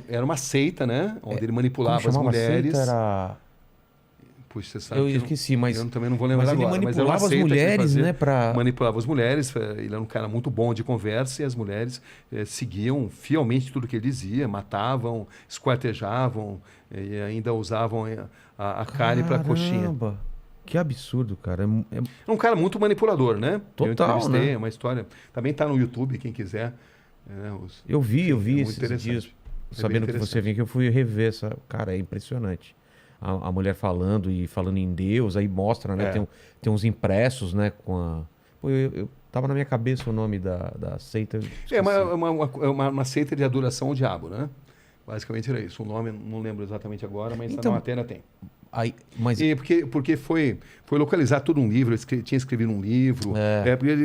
era uma seita, né? Onde ele manipulava Como as chamava a mulheres. seita? Era... Puxa, você sabe Eu que eu esqueci, mas... eu também não vou lembrar Mas ele agora. Mas era uma manipulava as seita que ele mulheres, fazia, né? Pra... manipulava as mulheres. Ele era um cara muito bom de conversa e as mulheres seguiam fielmente tudo que ele dizia, matavam, esquartejavam e ainda usavam a carne para coxinha. Caramba! Que absurdo, cara. É um cara muito manipulador, né? Eu Total, entrevistei, né? é uma história. Também está no YouTube, quem quiser. Eu vi muito esses interessante. dias, É bem sabendo que você interessante. vinha, que eu fui rever essa... Cara, é impressionante. A mulher falando e falando em Deus, aí mostra, né? É. Tem uns impressos, né? Com a... Pô, eu tava na minha cabeça o nome da seita. Eu É esqueci. uma seita de adoração ao diabo, né? Basicamente era isso. O nome não lembro exatamente agora, mas Então, na matéria tem. Aí, mas E porque foi localizar todo um livro, tinha escrevido um livro.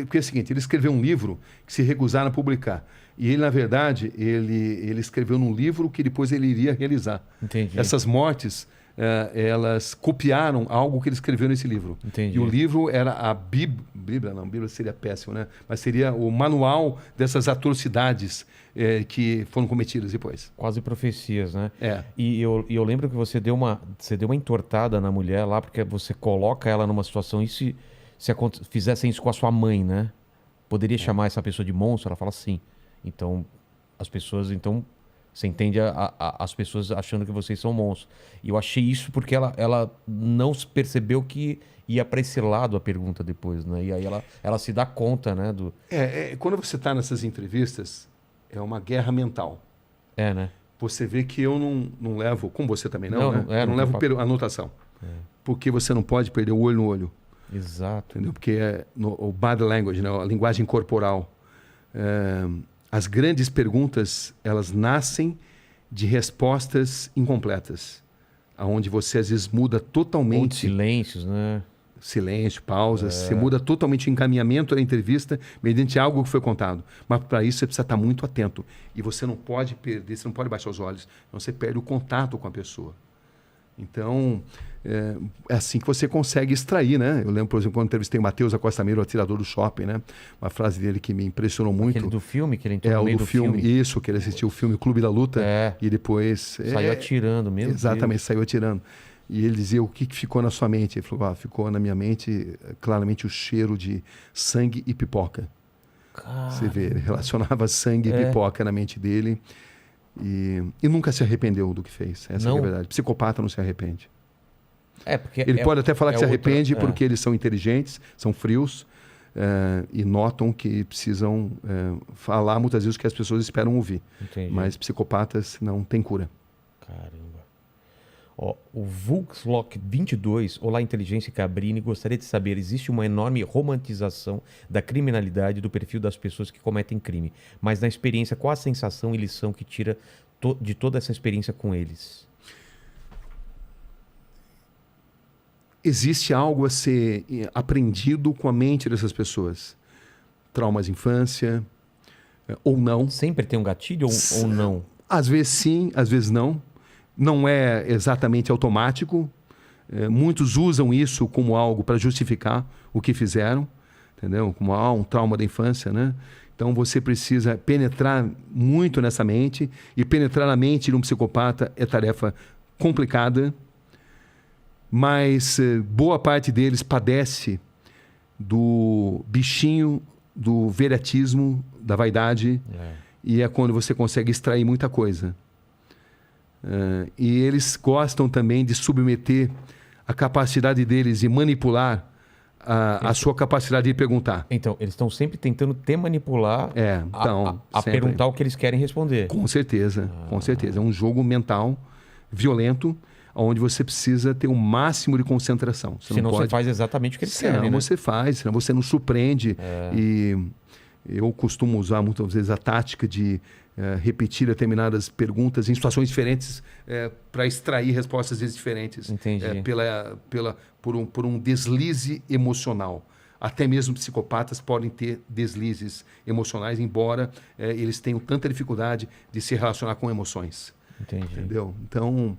Porque é o seguinte, ele escreveu um livro que se recusaram a publicar. E ele, na verdade, ele escreveu num livro que depois ele iria realizar. entendi. Essas mortes, elas copiaram algo que ele escreveu nesse livro. Entendi. E o livro era a Bíblia, não, Bíblia seria péssimo, né? Mas seria o manual dessas atrocidades que foram cometidas depois. Quase profecias, né? É. E eu lembro que você deu uma entortada na mulher lá, porque você coloca ela numa situação. E se fizessem isso com a sua mãe, né? Poderia chamar essa pessoa de monstro? Ela fala sim. Então, as pessoas. Então, você entende as pessoas achando que vocês são monstros. E eu achei isso porque ela não percebeu que ia para esse lado a pergunta depois, né? E aí ela se dá conta, né? Quando você está nessas entrevistas, é uma guerra mental. É, né? Você vê que eu não levo, como você também não, Não, né? Eu não não levo tem anotação. Porque você não pode perder o olho no olho. Exato. Entendeu? Porque o body language, né? A linguagem corporal. As grandes perguntas, elas nascem de respostas incompletas. Onde você, às vezes, muda Ou de totalmente... silêncios, né? Silêncio, pausas. Você muda totalmente o encaminhamento da entrevista mediante algo que foi contado. Mas para isso você precisa estar muito atento. E você não pode perder, você não pode baixar os olhos. Senão você perde o contato com a pessoa. Então, é assim que você consegue extrair, né? Eu lembro, por exemplo, quando entrevistei o Matheus Acosta Meiro, o atirador do shopping, né? Uma frase dele que me impressionou muito. Aquele do filme, que ele entrou no o meio do do filme. filme. Isso, que ele assistiu o filme Clube da Luta. E depois... Saiu atirando mesmo. Exatamente, saiu atirando. E ele dizia, o que ficou na sua mente? Ele falou, ficou na minha mente claramente o cheiro de sangue e pipoca. Você vê, ele relacionava sangue e pipoca na mente dele e nunca se arrependeu do que fez. Essa é a verdade. Psicopata não se arrepende. Porque ele pode até falar que se arrepende porque eles são inteligentes, são frios e notam que precisam falar muitas vezes o que as pessoas esperam ouvir. Entendi. Mas psicopatas não têm cura. Caramba. Ó, o Vulkslock 22, olá Inteligência Cabrini, gostaria de saber, existe uma enorme romantização da criminalidade do perfil das pessoas que cometem crime, mas na experiência, qual a sensação e lição que tira de toda essa experiência com eles? Existe algo a ser aprendido com a mente dessas pessoas. Traumas de infância, ou não. Sempre tem um gatilho ou não? Às vezes sim, às vezes não. Não é exatamente automático. Muitos usam isso como algo para justificar o que fizeram, entendeu? Como um trauma da infância, né? Então você precisa penetrar muito nessa mente, e penetrar na mente de um psicopata é tarefa complicada, mas boa parte deles padece do bichinho, do veratismo, da vaidade, e é quando você consegue extrair muita coisa. E eles gostam também de submeter a capacidade deles de manipular a sua capacidade de perguntar. Então, eles estão sempre tentando te manipular a perguntar o que eles querem responder. Com certeza, com certeza. É um jogo mental violento, onde você precisa ter o máximo de concentração. Senão você faz exatamente o que eles querem, né? Senão você faz, senão você não surpreende. E eu costumo usar muitas vezes a tática de repetir determinadas perguntas em situações diferentes para extrair respostas às vezes diferentes. Entendi. Por um deslize emocional. Até mesmo psicopatas podem ter deslizes emocionais, embora eles tenham tanta dificuldade de se relacionar com emoções. Entendi. Entendeu? Então,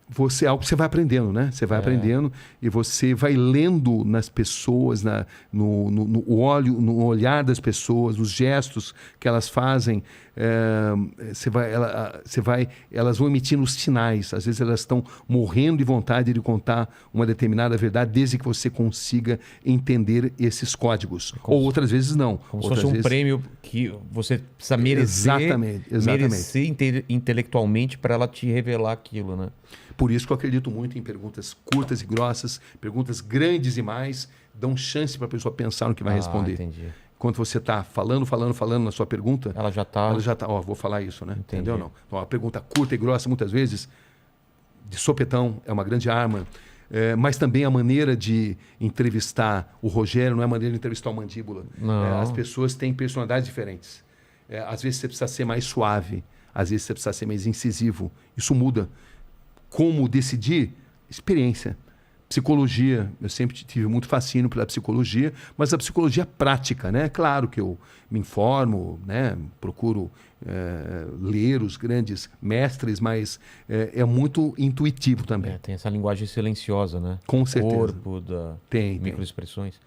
você é algo que você vai aprendendo, né? Você vai aprendendo e você vai lendo nas pessoas, no olhar das pessoas, nos gestos que elas fazem. Elas vão emitindo os sinais. Às vezes elas estão morrendo de vontade de contar uma determinada verdade, desde que você consiga entender esses códigos. Ou outras vezes não. Como se outras fosse um vezes... prêmio que você precisa merecer, Exatamente. merecer intelectualmente para ela te revelar aquilo, né? Por isso que eu acredito muito em perguntas curtas e grossas, perguntas grandes e mais, dão chance para a pessoa pensar no que vai responder. Entendi. Enquanto você está falando na sua pergunta, Ela já está... vou falar isso, né? Entendi. Entendeu? Não. Então, a pergunta curta e grossa, muitas vezes, de sopetão, é uma grande arma. Mas também a maneira de entrevistar o Rogério não é a maneira de entrevistar o Mandíbula. Não. As pessoas têm personalidades diferentes. Às vezes você precisa ser mais suave, às vezes você precisa ser mais incisivo. Isso muda. Como decidir? Experiência. Psicologia, eu sempre tive muito fascínio pela psicologia, mas a psicologia prática, né? Claro que eu me informo, né? Procuro ler os grandes mestres, mas é muito intuitivo também. Tem essa linguagem silenciosa, né? Com certeza. Corpo, Tem. microexpressões.